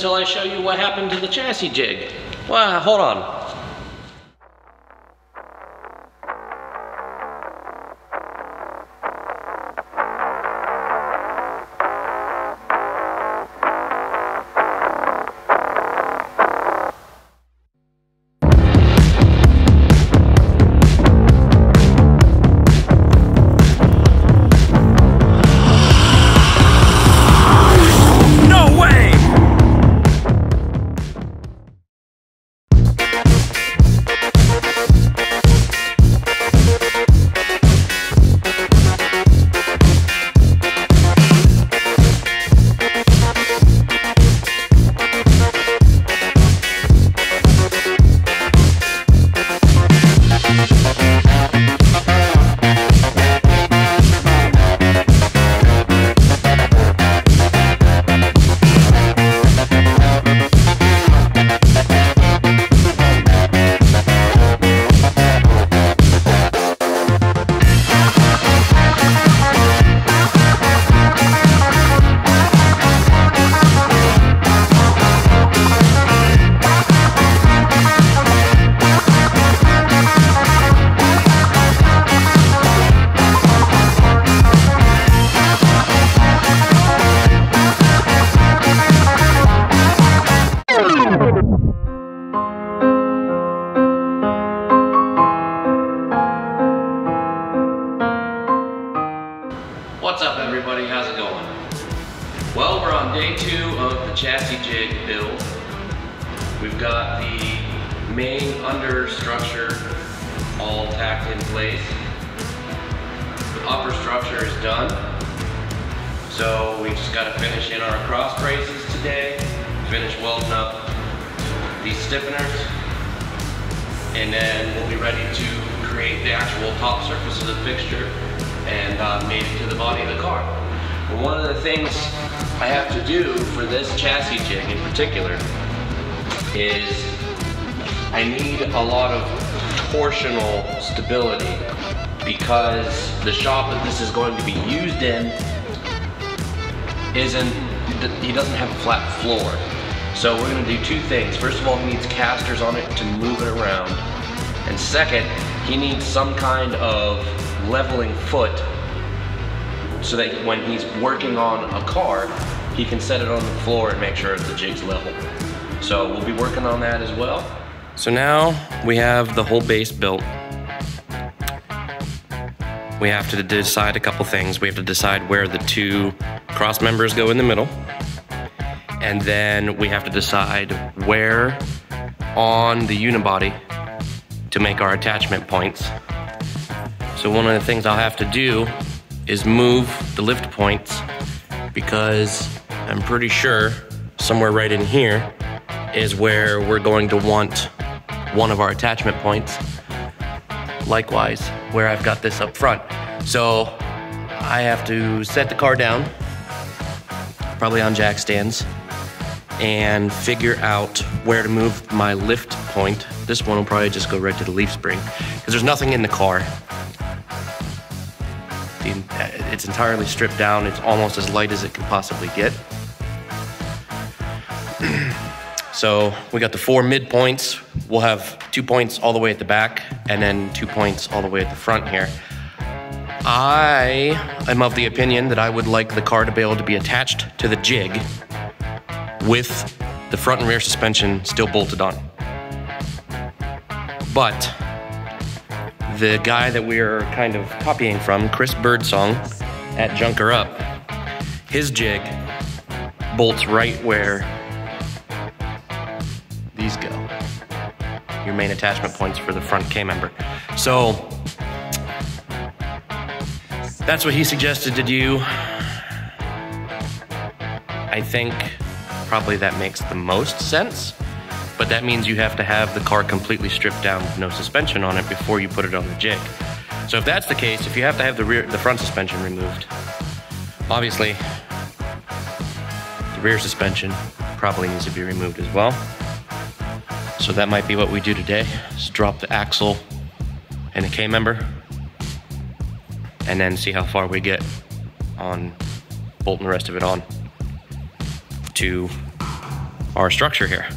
until I show you what happened to the chassis jig. Well, hold on. What's up everybody, how's it going? Well, we're on day 2 of the chassis jig build. We've got the main under structure all tacked in place. The upper structure is done. So we just got to finish in our cross braces today, finish welding up these stiffeners, and then we'll be ready to create the actual top surface of the fixture and made it to the body of the car. But one of the things I have to do for this chassis jig in particular is I need a lot of torsional stability, because the shop that this is going to be used in he doesn't have a flat floor. So we're going to do 2 things. First of all, he needs casters on it to move it around. And second, he needs some kind of leveling foot so that when he's working on a car, he can set it on the floor and make sure the jig's level. So we'll be working on that as well. So now we have the whole base built. We have to decide a couple things. We have to decide where the 2 cross members go in the middle. And then we have to decide where on the unibody to make our attachment points. So one of the things I'll have to do is move the lift points, because I'm pretty sure somewhere right in here is where we're going to want one of our attachment points. Likewise, where I've got this up front. So I have to set the car down, probably on jack stands, and figure out where to move my lift point. This one will probably just go right to the leaf spring, because there's nothing in the car. It's entirely stripped down. It's almost as light as it can possibly get. So we got the 4 midpoints. We'll have 2 points all the way at the back, and then 2 points all the way at the front here. I am of the opinion that I would like the car to be able to be attached to the jig with the front and rear suspension still bolted on. But the guy that we are kind of copying from, Chris Birdsong at Junkerup, his jig bolts right where these go, your main attachment points for the front K-member. So that's what he suggested to do. I think probably that makes the most sense, but that means you have to have the car completely stripped down with no suspension on it before you put it on the jig. So if that's the case, if you have to have the front suspension removed, obviously the rear suspension probably needs to be removed as well. So that might be what we do today, is drop the axle and the K-member, and then see how far we get on bolting the rest of it on to our structure here.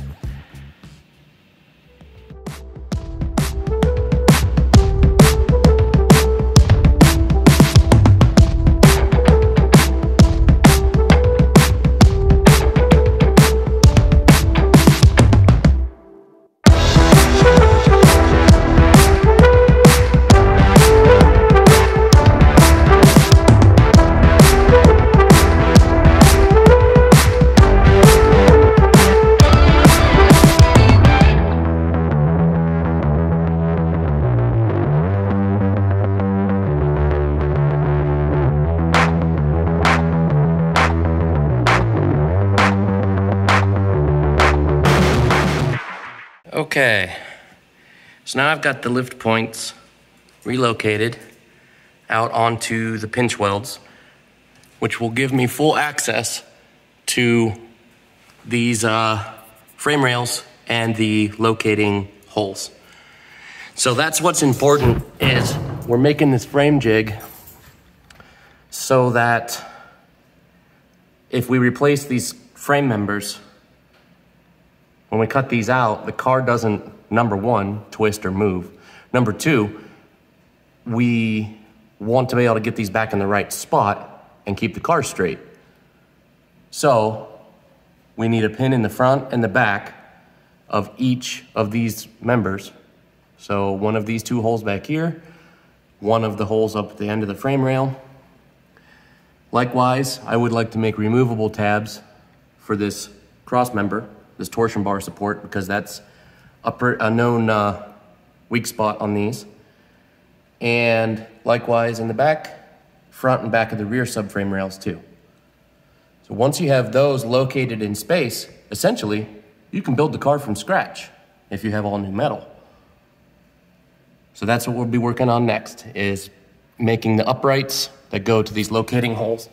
Okay, so now I've got the lift points relocated out onto the pinch welds, which will give me full access to these frame rails and the locating holes. So that's what's important, is we're making this frame jig so that if we replace these frame members, when we cut these out, the car doesn't, number one, twist or move. Number two, we want to be able to get these back in the right spot and keep the car straight. So we need a pin in the front and the back of each of these members. So one of these two holes back here, one of the holes up at the end of the frame rail. Likewise, I would like to make removable tabs for this cross member, this torsion bar support, because that's a known weak spot on these. And likewise in the back, front and back of the rear subframe rails too. So once you have those located in space, essentially, you can build the car from scratch if you have all new metal. So that's what we'll be working on next, is making the uprights that go to these locating holes.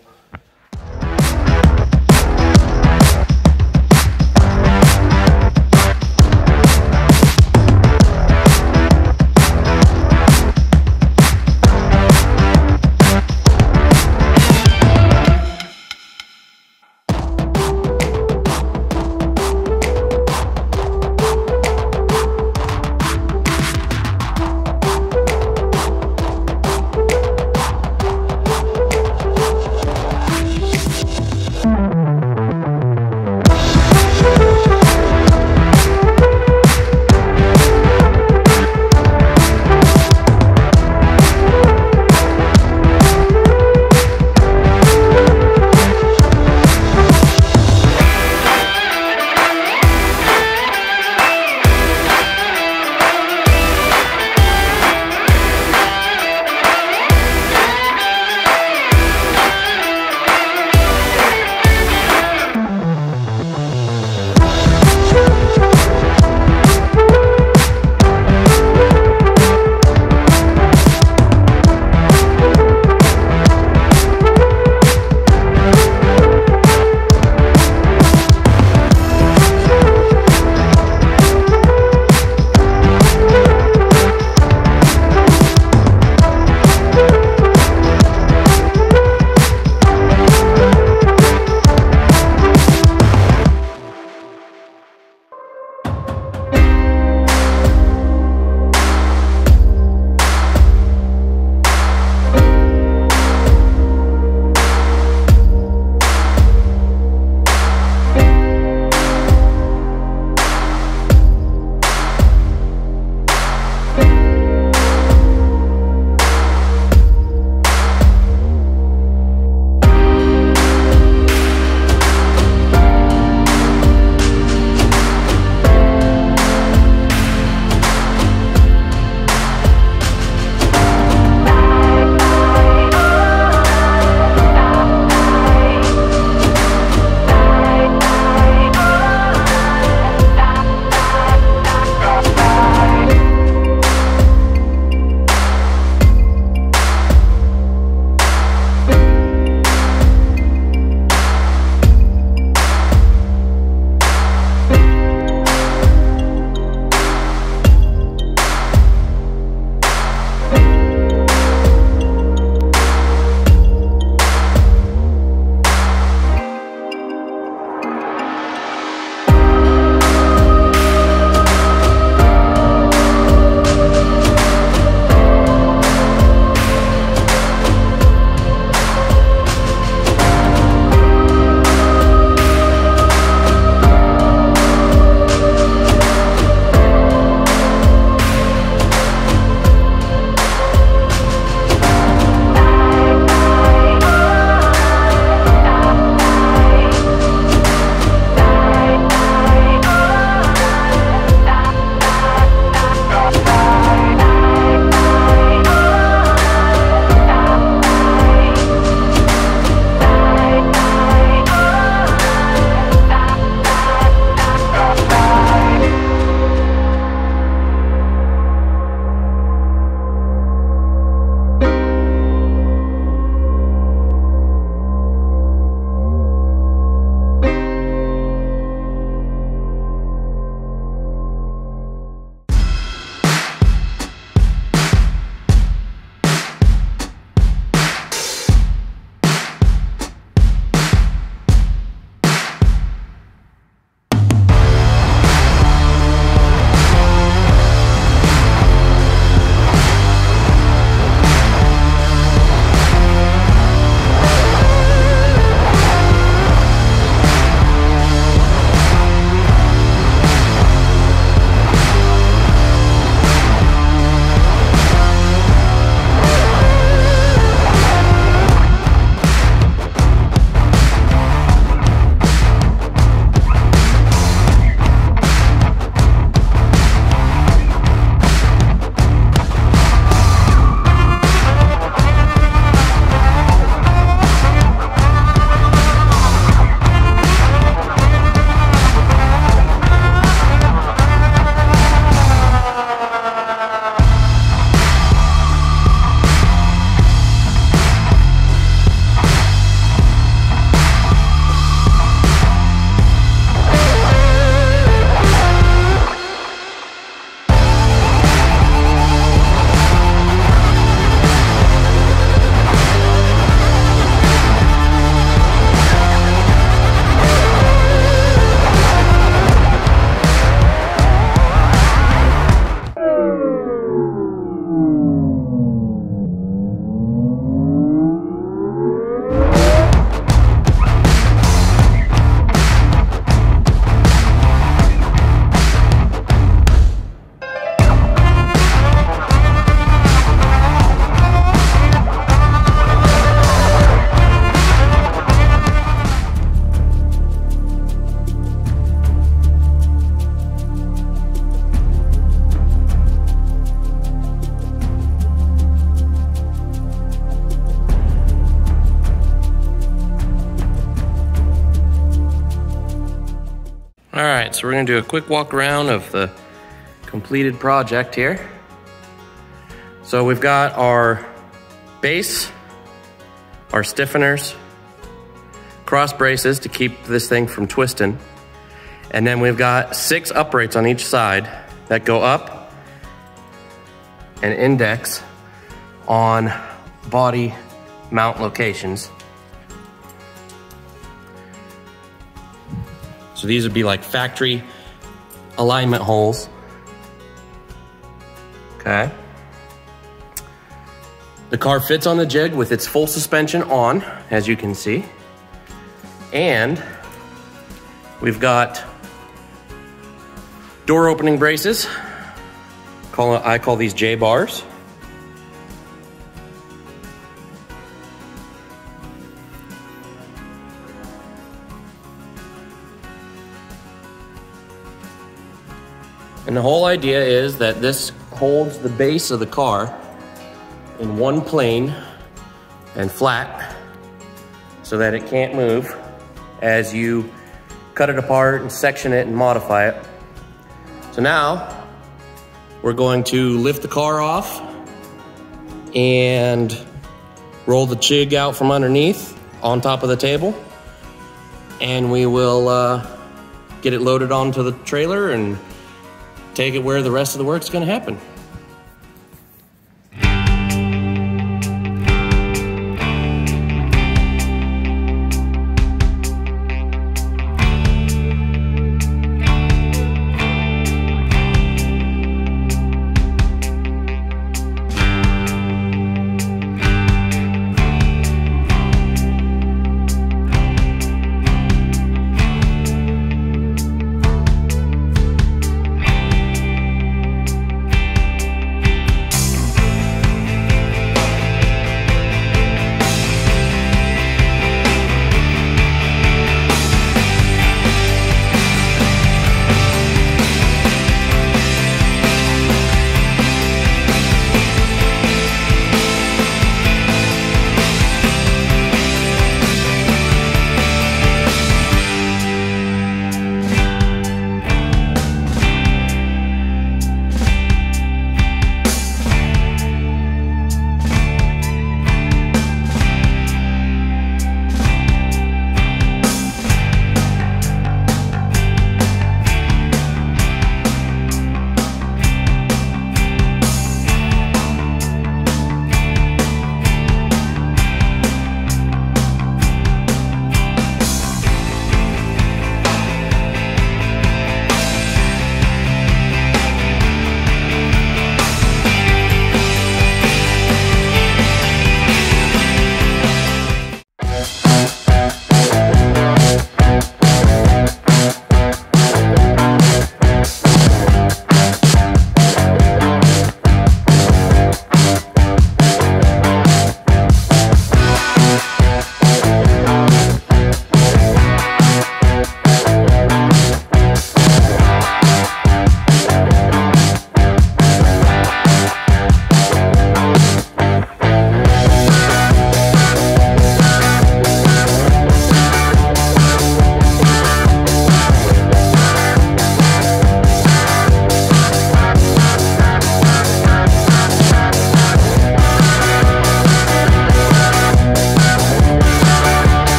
All right, so we're gonna do a quick walk around of the completed project here. So we've got our base, our stiffeners, cross braces to keep this thing from twisting. And then we've got 6 uprights on each side that go up and index on body mount locations. So these would be like factory alignment holes. Okay. The car fits on the jig with its full suspension on, as you can see. And we've got door opening braces. I call these J-bars. And the whole idea is that this holds the base of the car in one plane and flat so that it can't move as you cut it apart and section it and modify it. So now we're going to lift the car off and roll the jig out from underneath on top of the table, and we will get it loaded onto the trailer and take it where the rest of the work's gonna happen.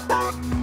Bye.